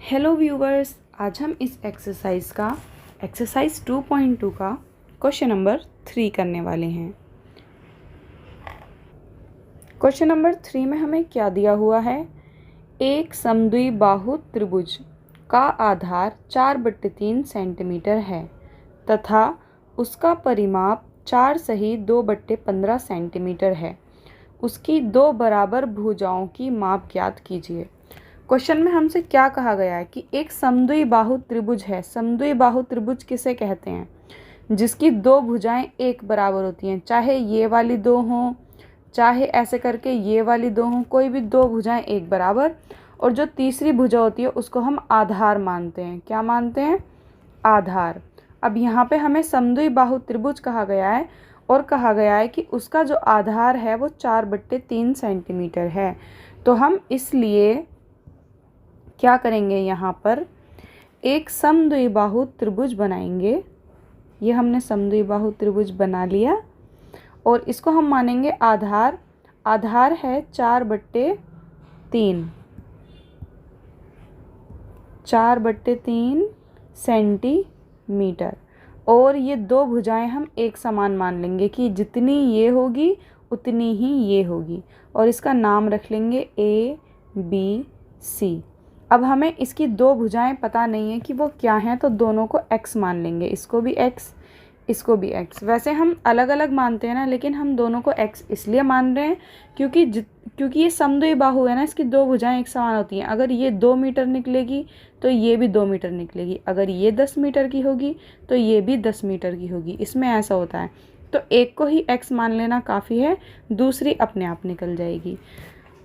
Hello viewers, आज हम इस एक्सरसाइज 2.2 का क्वेश्चन नंबर 3 करने वाले हैं। क्वेश्चन नंबर 3 में हमें क्या दिया हुआ है? एक समद्विबाहु त्रिभुज का आधार 4/3 सेंटीमीटर है तथा उसका परिमाप 4 सही 2/15 सेंटीमीटर है। उसकी दो बराबर भुजाओं की माप ज्ञात कीजिए। क्वेश्चन में हमसे क्या कहा गया है कि एक समद्विबाहु त्रिभुज है। समद्विबाहु त्रिभुज किसे कहते हैं? जिसकी दो भुजाएं एक बराबर होती हैं, चाहे ये वाली दो हों, चाहे ऐसे करके ये वाली दो हों, कोई भी दो भुजाएं एक बराबर, और जो तीसरी भुजा होती है उसको हम आधार मानते हैं। क्या मानते हैं? आधार। अब यहाँ पे हमें समद्विबाहु त्रिभुज कहा गया है और कहा गया है कि उसका जो आधार है वो 4/3 सेंटीमीटर है। तो हम इसलिए क्या करेंगे, यहाँ पर एक समद्विबाहु त्रिभुज बनाएंगे। ये हमने समद्विबाहु त्रिभुज बना लिया और इसको हम मानेंगे आधार। आधार है 4/3 सेंटीमीटर, और ये दो भुजाएं हम एक समान मान लेंगे कि जितनी ये होगी उतनी ही ये होगी, और इसका नाम रख लेंगे ABC। अब हमें इसकी दो भुजाएं पता नहीं है कि वो क्या हैं, तो दोनों को x मान लेंगे। इसको भी x, इसको भी x। वैसे हम अलग अलग मानते हैं ना, लेकिन हम दोनों को x इसलिए मान रहे हैं क्योंकि ये समद्विबाहु है ना, इसकी दो भुजाएं एक समान होती हैं। अगर ये 2 मीटर निकलेगी तो ये भी 2 मीटर निकलेगी, अगर ये 10 मीटर की होगी तो ये भी 10 मीटर की होगी। इसमें ऐसा होता है। तो एक को ही x मान लेना काफ़ी है, दूसरी अपने आप निकल जाएगी।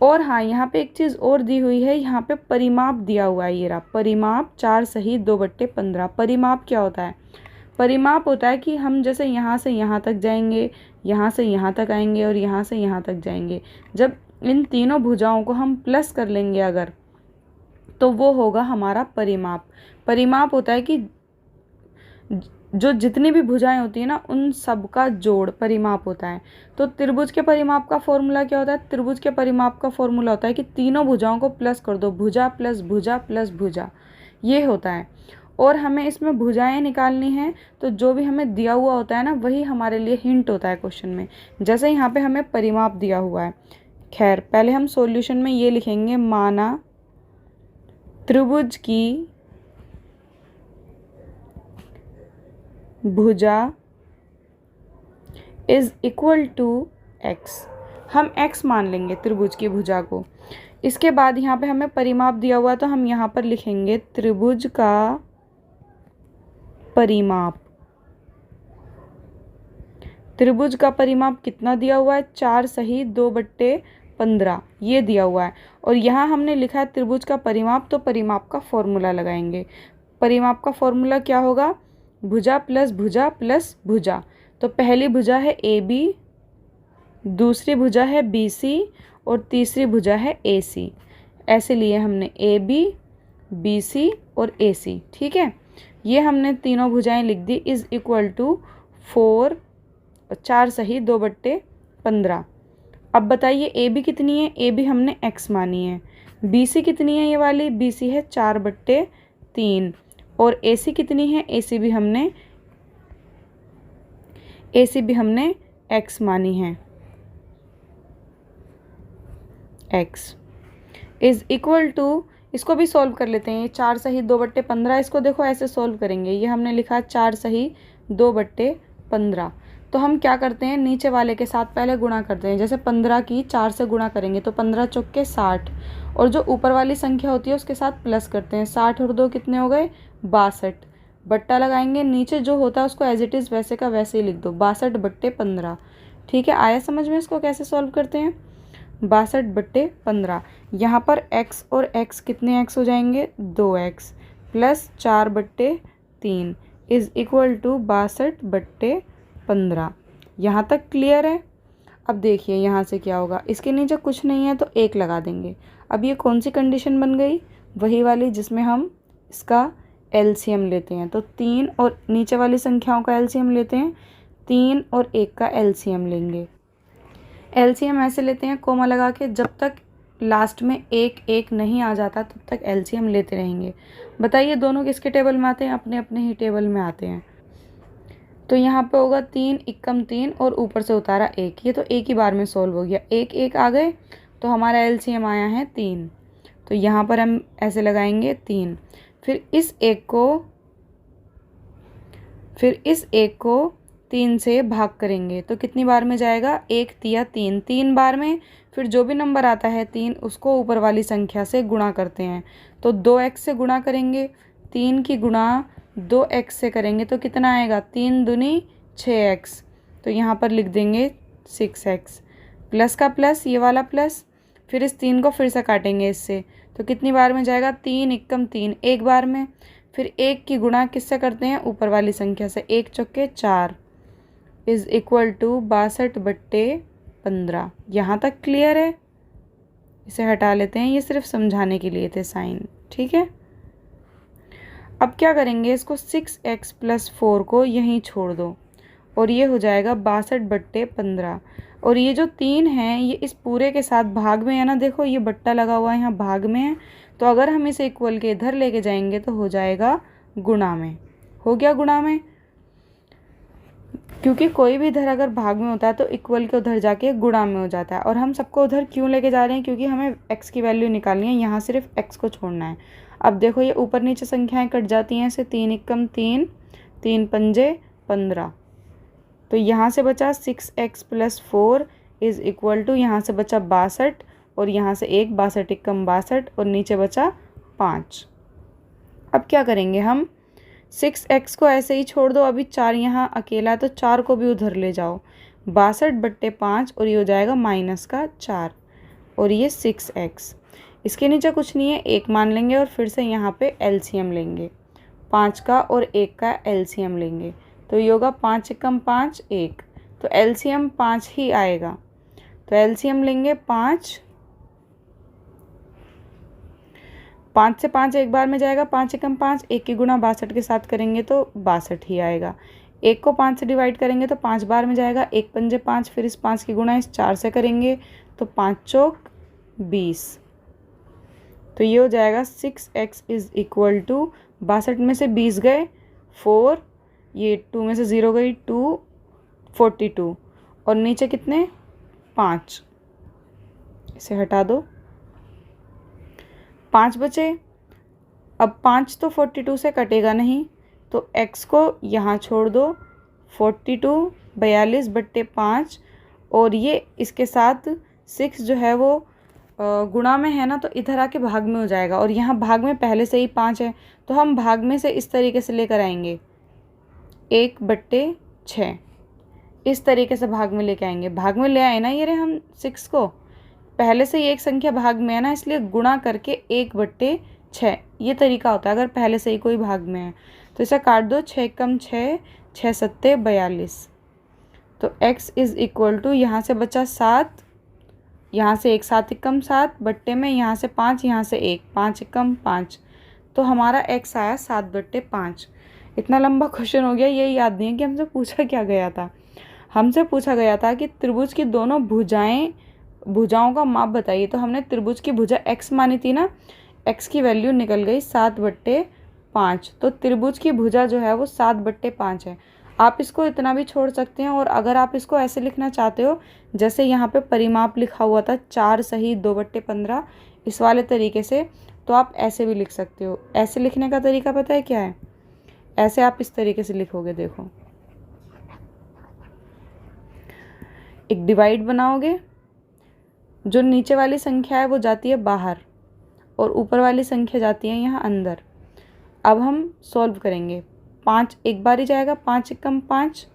और हाँ, यहाँ पे एक चीज़ और दी हुई है, यहाँ पे परिमाप दिया हुआ है। ये रहा परिमाप 4 सही 2/15। परिमाप क्या होता है? परिमाप होता है कि हम जैसे यहाँ से यहाँ तक जाएंगे, यहाँ से यहाँ तक आएंगे और यहाँ से यहाँ तक जाएंगे। जब इन तीनों भुजाओं को हम प्लस कर लेंगे अगर, तो वो होगा हमारा परिमाप। परिमाप होता है कि जो जितनी भी भुजाएं होती है ना, उन सब का जोड़ परिमाप होता है। तो त्रिभुज के परिमाप का फॉर्मूला क्या होता है? त्रिभुज के परिमाप का फॉर्मूला होता है कि तीनों भुजाओं को प्लस कर दो, भुजा प्लस भुजा प्लस भुजा, ये होता है। और हमें इसमें भुजाएं निकालनी है, तो जो भी हमें दिया हुआ होता है ना, वही हमारे लिए हिंट होता है क्वेश्चन में। जैसे यहाँ पे हमें परिमाप दिया हुआ है। खैर, पहले हम सॉल्यूशन में ये लिखेंगे, माना त्रिभुज की भुजा इज इक्वल टू x। हम x मान लेंगे त्रिभुज की भुजा को। इसके बाद यहाँ पे हमें परिमाप दिया हुआ है, तो हम यहाँ पर लिखेंगे त्रिभुज का परिमाप। त्रिभुज का परिमाप कितना दिया हुआ है? 4 सही 2/15 ये दिया हुआ है। और यहाँ हमने लिखा है त्रिभुज का परिमाप, तो परिमाप का फॉर्मूला लगाएंगे। परिमाप का फॉर्मूला क्या होगा? भुजा प्लस भुजा प्लस भुजा। तो पहली भुजा है AB, दूसरी भुजा है BC और तीसरी भुजा है AC। ऐसे लिए हमने AB, BC और AC। ठीक है, ये हमने तीनों भुजाएं लिख दी। इज इक्वल टू 4 सही 2/15। अब बताइए AB कितनी है? AB हमने x मानी है। BC कितनी है? ये वाली BC है 4/3। और AC कितनी है? AC भी हमने x मानी है। x इज इक्वल टू, इसको भी सॉल्व कर लेते हैं। ये 4 सही 2/15, इसको देखो ऐसे सॉल्व करेंगे। ये हमने लिखा 4 सही 2/15। तो हम क्या करते हैं, नीचे वाले के साथ पहले गुणा करते हैं। जैसे 15 की 4 से गुणा करेंगे तो 15 चौके 60, और जो ऊपर वाली संख्या होती है उसके साथ प्लस करते हैं। 60 और 2 कितने हो गए? 62। बट्टा लगाएंगे, नीचे जो होता है उसको एज इट इज़ वैसे का वैसे ही लिख दो, 62/15। ठीक है, आया समझ में इसको कैसे सॉल्व करते हैं? 62/15। यहाँ पर x और x कितने x हो जाएंगे? 2x plus 4/3 is equal to 62/15। यहाँ तक क्लियर है? अब देखिए यहाँ से क्या होगा, इसके नीचे कुछ नहीं है तो 1 लगा देंगे। अब ये कौन सी कंडीशन बन गई? वही वाली जिसमें हम इसका एलसीएम लेते हैं। तो 3 और नीचे वाली संख्याओं का एलसीएम लेते हैं, 3 और 1 का एलसीएम लेंगे। एलसीएम ऐसे लेते हैं कोमा लगा के, जब तक लास्ट में एक एक नहीं आ जाता तब तक एलसीएम लेते रहेंगे। बताइए दोनों किसके टेबल में आते हैं? अपने अपने ही टेबल में आते हैं। तो यहाँ पे होगा 3 इक्कम 3 और ऊपर से उतारा 1, ये तो एक ही बार में सॉल्व हो गया। एक एक आ गए तो हमारा एलसीएम आया है 3। तो यहाँ पर हम ऐसे लगाएंगे 3। फिर इस एक को 3 से भाग करेंगे तो कितनी बार में जाएगा? 1 तिया 3, 3 बार में। फिर जो भी नंबर आता है 3 उसको ऊपर वाली संख्या से गुणा करते हैं। तो 2x से गुणा करेंगे, 3 की गुणा 2x से करेंगे तो कितना आएगा? 3 दूनी 6x। तो यहाँ पर लिख देंगे 6x। प्लस का प्लस, ये वाला प्लस। फिर इस 3 को फिर से काटेंगे इससे तो कितनी बार में जाएगा? 3 इक्कम 3, एक बार में। फिर 1 की गुणा किससे करते हैं? ऊपर वाली संख्या से। 1 चौके 4 इज़ इक्वल टू 62/15। यहाँ तक क्लियर है? इसे हटा लेते हैं, ये सिर्फ समझाने के लिए थे साइन, ठीक है। अब क्या करेंगे? इसको 6x + 4 को यहीं छोड़ दो और ये हो जाएगा 62/15। और ये जो 3 है ये इस पूरे के साथ भाग में है ना, देखो ये बट्टा लगा हुआ है यहाँ भाग में है। तो अगर हम इसे इक्वल के इधर लेके जाएंगे तो हो जाएगा गुणा में। हो गया गुणा में, क्योंकि कोई भी इधर अगर भाग में होता है तो इक्वल के उधर जाके गुणा में हो जाता है। और हम सबको उधर क्यों लेके जा रहे हैं? क्योंकि हमें x की वैल्यू निकालनी है, यहाँ सिर्फ x को छोड़ना है। अब देखो ये ऊपर नीचे संख्याएं कट जाती हैं ऐसे, 3 इक्कम 3, 3 पंजे 15। तो यहाँ से बचा 6x + 4 इज़ इक्वल टू, यहाँ से बचा 62 और यहाँ से 1, 62 इक्कम 62 और नीचे बचा 5। अब क्या करेंगे हम? 6x को ऐसे ही छोड़ दो, अभी 4 यहाँ अकेला है तो 4 को भी उधर ले जाओ। 62/5 और ये हो जाएगा -4 और ये 6x। इसके नीचे कुछ नहीं है, 1 मान लेंगे और फिर से यहाँ पे एलसीएम लेंगे। 5 का और 1 का एलसीएम लेंगे तो ये होगा 5 इक्कम 5, 1। तो एलसीएम 5 ही आएगा। तो एलसीएम लेंगे 5 से 5 एक बार में जाएगा, 5 इक्कम 5, 1 की गुणा 62 के साथ करेंगे तो 62 ही आएगा। 1 को 5 से डिवाइड करेंगे तो 5 बार में जाएगा, 1 पंजे 5। फिर इस 5 की गुणा इस 4 से करेंगे तो 5 चौक 20। तो ये हो जाएगा 6x इज़ इक्वल टू 62 में से 20 गए 4, ये 2 में से 0 गई 2, 42 और नीचे कितने? 5। इसे हटा दो, 5 बचे। अब 5 तो 42 से कटेगा नहीं तो x को यहाँ छोड़ दो, 42 42/5 और ये इसके साथ 6 जो है वो गुणा में है ना तो इधर आके भाग में हो जाएगा। और यहाँ भाग में पहले से ही 5 है तो हम भाग में से इस तरीके से लेकर आएंगे, 1/6 इस तरीके से भाग में लेके आएंगे। भाग में ले आए ना ये रहे हम 6 को, पहले से ही एक संख्या भाग में है ना इसलिए गुणा करके 1/6 ये तरीका होता है अगर पहले से ही कोई भाग में है। तो इसे काट दो, 6 कम 6, 6 सत्ते 42। तो x इज़ इक्वल टू, यहाँ से बचा 7, यहाँ से 1, 7 इक्कम 7 बट्टे में यहाँ से 5, यहाँ से 1, 5 इक्कम 5। तो हमारा x आया 7/5। इतना लंबा क्वेश्चन हो गया, ये याद नहीं है कि हमसे पूछा क्या गया था। हमसे पूछा गया था कि त्रिभुज की दोनों भुजाओं का माप बताइए। तो हमने त्रिभुज की भुजा x मानी थी ना, x की वैल्यू निकल गई 7/5। तो त्रिभुज की भुजा जो है वो 7/5 है। आप इसको इतना भी छोड़ सकते हैं और अगर आप इसको ऐसे लिखना चाहते हो जैसे यहाँ पे परिमाप लिखा हुआ था 4 सही 2/15 इस वाले तरीके से, तो आप ऐसे भी लिख सकते हो। ऐसे लिखने का तरीका पता है क्या है? ऐसे आप इस तरीके से लिखोगे, देखो एक डिवाइड बनाओगे, जो नीचे वाली संख्या है वो जाती है बाहर और ऊपर वाली संख्या जाती है यहाँ अंदर। अब हम सॉल्व करेंगे, 5 एक बार ही जाएगा, 5 इक्कम 5,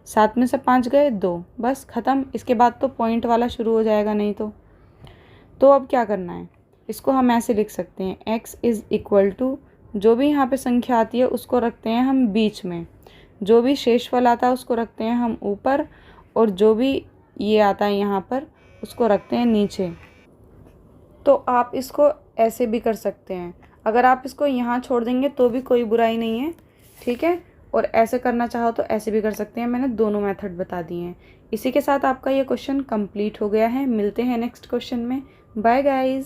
7 में से 5 गए 2, बस ख़त्म। इसके बाद तो पॉइंट वाला शुरू हो जाएगा नहीं तो अब क्या करना है? इसको हम ऐसे लिख सकते हैं, x इज़ इक्वल टू, जो भी यहाँ पे संख्या आती है उसको रखते हैं हम बीच में, जो भी शेषफल आता है उसको रखते हैं हम ऊपर और जो भी ये आता है यहाँ पर उसको रखते हैं नीचे। तो आप इसको ऐसे भी कर सकते हैं, अगर आप इसको यहाँ छोड़ देंगे तो भी कोई बुराई नहीं है, ठीक है। और ऐसे करना चाहो तो ऐसे भी कर सकते हैं, मैंने दोनों मेथड बता दिए हैं। इसी के साथ आपका ये क्वेश्चन कंप्लीट हो गया है। मिलते हैं नेक्स्ट क्वेश्चन में, बाय गाइज़।